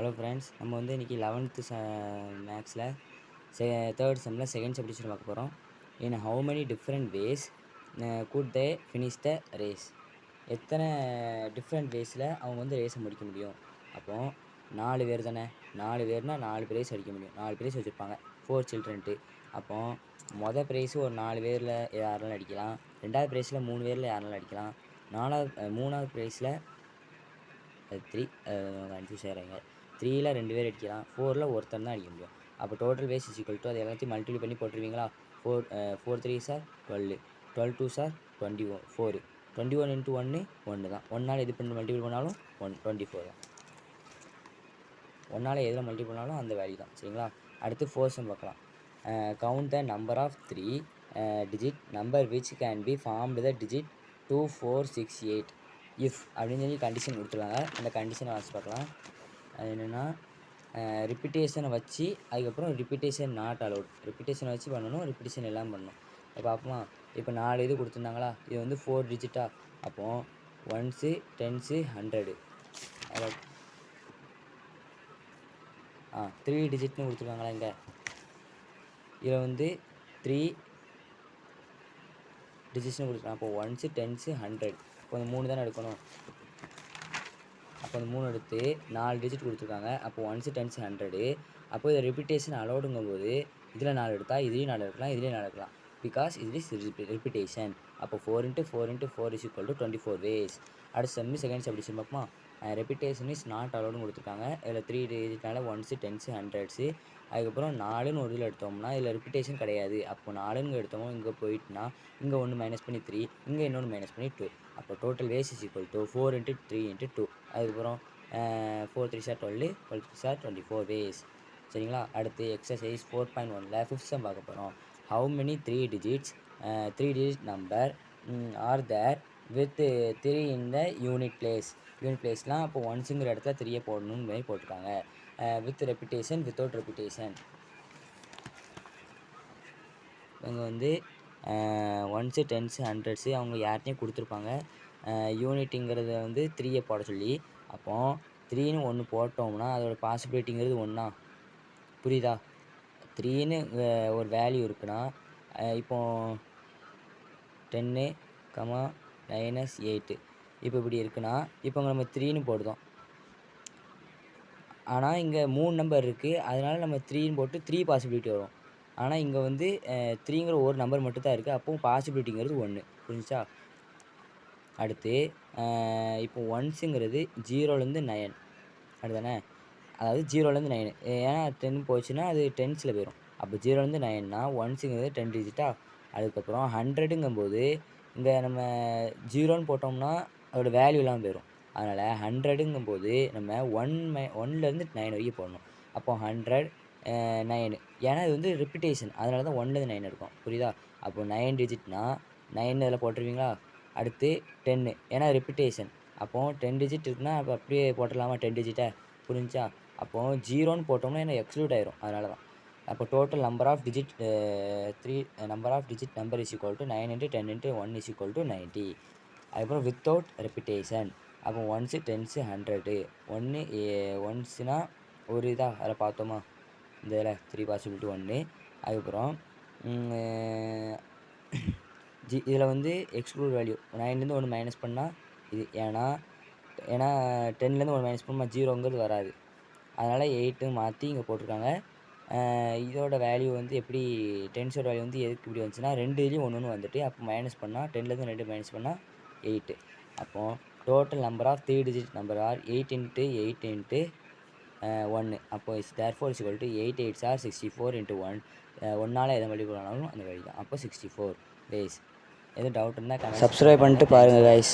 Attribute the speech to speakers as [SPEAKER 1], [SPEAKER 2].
[SPEAKER 1] Hello friends, நம்ம வந்து இன்றைக்கி 11th மேக்ஸில் தேர்ட் செம்மில் செகண்ட் சப்டிஷன் பார்க்க போகிறோம். In how many different ways could they finish the race? எத்தனை டிஃப்ரெண்ட் வேஸில் அவங்க வந்து ரேஸை முடிக்க முடியும்? அப்போது 4 பேர் தானே, 4 பேர்னால் 4 ப்ரைஸ் அடிக்க முடியும். 4 ப்ரைஸ் வச்சுருப்பாங்க, 4 சில்ட்ரன்ட்டு. அப்போது ப்ரைஸு ஒரு 4 பேரில் யாரெல்லாம் அடிக்கலாம், 2வது ப்ரைஸில் 3 பேரில் யாரெல்லாம் அடிக்கலாம், 3வது ப்ரைஸில் 3 கன்ஃபியூஸ் ஆகிறாங்க. 3ல் 2 பேர் அடிக்கலாம், 4ல் ஒருத்தன் தான் அடிக்க முடியும். அப்போ டோட்டல் வேஸ் = அது எல்லாத்தையும் மல்டிப்ளை பண்ணி போட்டுருவீங்களா? 4 3s are 12, 12 2s are 24, 21 × 1 1 தான். 1ஆல் எது பண்ணி மல்டிபிள் பண்ணாலும் 24 தான். 1ஆல் எதில் மல்டிபிள் பண்ணாலும் அந்த வேல்யூ தான். சரிங்களா? அடுத்து 4 சம் பார்க்கலாம். Count the number of 3 digit number which can be formed the digit 2 4 6 8 if அப்படின்னு சொல்லி கண்டிஷன் கொடுத்துருவாங்க. அந்த கண்டிஷனை வாசி பார்க்கலாம். அது என்னென்னா, ரிப்பிட்டேஷனை வச்சு அதுக்கப்புறம் ரிப்பிட்டேஷன் நாட் அலவுட், ரிப்பிட்டேஷனை வச்சு பண்ணணும், ரிப்பிட்டேஷன் எல்லாம் பண்ணணும். இப்போ பார்ப்போமா? இப்போ 4 இது கொடுத்துருந்தாங்களா, இது வந்து 4 டிஜிட்டா. அப்போது 1s 10s 100 அதில் 3 டிஜிட்னு கொடுத்துருக்காங்களா இங்கே. இதில் வந்து 3 டிஜிட்ஸ்னு கொடுத்துருக்காங்க. அப்போ 1s 10s 100. இப்போ அந்த 3 தானே எடுக்கணும். அப்போ அந்த 3 எடுத்து 4 டிஜிட் கொடுத்துருக்காங்க. அப்போ 1s 10s 100. அப்போ இதை ரிப்பிட்டேஷன் அலோடுங்கும்போது இதில் 4 எடுத்தால் இதுலேயும் 4 எடுக்கலாம், இதுலேயும் 4 எடுக்கலாம். பிகாஸ் இது இஸ் ரிப்பிட்டேஷன். அப்போ 4 × 4 × 4 = 24 வேஸ். அடுத்த செம்மி செகண்ட் சப்டிஷன் பார்ப்போமா? ரெப்பிட்டேஷன் இஸ் நாட் அலோடுன்னு கொடுத்துருக்காங்க. இதில் 3 டிஜிட்னால 1s 10s 100s. அதுக்கப்புறம் 4ன்னு ஒரு இதில் எடுத்தோம்னா இதில் ரிப்பிட்டேஷன் கிடையாது. அப்போ 4ன்னு எடுத்தோமோ இங்கே போயிட்டுனா இங்கே 1 மைனஸ் பண்ணி 3, இங்கே இன்னொன்று மைனஸ் பண்ணி 2. அப்போ டோட்டல் வேஸ் = 4 × 3 × 2. அதுக்கப்புறம் 4 3s are 12, 12 3s are 24 ways. சரிங்களா? அடுத்து எக்ஸசைஸ் 4.1ல் 5th சம் பார்க்க போகிறோம். How many 3 digits 3 digit number are there with 3 in the unit place. Unit பிளேஸ்லாம் அப்போ 1ங்கிற இடத்துல 3 போடணும்னு மாதிரி போட்டிருக்காங்க. With repetition without repetition. இவங்க வந்து 1s 10s 100s அவங்க யார்ட்டையும் கொடுத்துருப்பாங்க. யூனிட்டுங்கிறத வந்து 3 போட சொல்லி. அப்போது 3ன்னு 1 போட்டோம்னா அதோட பாசிபிலிட்டிங்கிறது 1. புரியுதா? 3ன்னு ஒரு வேல்யூ இருக்குன்னா இப்போது 10 -8 இப்போ இப்படி இருக்குன்னா இப்போ நம்ம 3ன்னு போடுதோம். ஆனால் இங்கே 3 நம்பர் இருக்குது, அதனால் நம்ம 3ன்னு போட்டு 3 பாசிபிலிட்டி வரும். ஆனால் இங்கே வந்து 3ங்கிற ஒரு நம்பர் மட்டும் தான் இருக்குது. அப்போது பாசிபிலிட்டிங்கிறது 1. புரிஞ்சுச்சா? அடுத்து இப்போ 1ங்கிறது 0லேருந்து 9 அப்படிதானே. அதாவது 0லேருந்து 9, ஏன்னா 10 போச்சுன்னா அது 10ஸ்ல போயிடும். அப்போ 0லேருந்து 9னா 1ங்கிறது 10 டிஜிட்டா. அதுக்கப்புறம் 100ங்கும்போது இங்கே நம்ம 0ன்னு போட்டோம்னா அதோட வேல்யூ இல்லாமல் போயிடும். அதனால் 100ங்கும்போது நம்ம 1லேருந்து 9 வரைக்கும் போடணும். அப்போ 100 9, ஏன்னா இது வந்து ரிப்பிட்டேஷன், அதனால தான் 1லேருந்து 9 இருக்கும். புரியுதா? அப்போ 9 டிஜிட்னா 9 இதில் போட்டுருவீங்களா? அடுத்து 10, ஏன்னா ரிப்பிட்டேஷன். அப்போது 10 டிஜிட் இருக்குன்னா அப்போ அப்படியே போட்டுடலாமா 10 டிஜிட்டை? புரிஞ்சா? அப்போது 0ன்னு போட்டோம்னா என்ன எக்ஸ்க்ளூட் ஆயிரும், அதனால தான். அப்போ total number of digit 3 number of digit number = 9 × 10 × 1 = 90. அதுக்கப்புறம் வித்தவுட் ரெப்பிட்டேஷன். அப்போ 1s 10s 100. 1ஸ்னா ஒரு இதாக அதில் பார்த்தோமா இந்த இதில் 3 பாசிபிலிட்டி 1. அதுக்கப்புறம் இதில் வந்து எக்ஸ்க்ளூட் வேல்யூ 9லேருந்து 1 மைனஸ் பண்ணால் இது, ஏன்னா 10லேருந்து 1 மைனஸ் பண்ணால் 0ங்கிறது வராது. அதனால் 8ன்னு மாற்றி இங்கே போட்டிருக்காங்க. இதோட வேல்யூ வந்து எப்படி, 10ஸோட வேல்யூ வந்து எதுக்கு இப்படி வந்துச்சுன்னா 2 இதுலேயும் 1 1 வந்துட்டு அப்போ மைனஸ் பண்ணால் 10லேருந்து 2 மைனஸ் பண்ணால் 8. அப்போது total number of 3 digit number are 8 × 8 × 1. அப்போ therefore = 8 8s are 64 × 1. 1ஆல் எதை மல்டிபிள் பண்ணாலும் அந்த வேல்யூ தான். அப்போ 64 வேஸ். எதுவும் டவுட் இருந்தால் சப்ஸ்கிரைப் பண்ணிட்டு பாருங்கள் கைஸ்.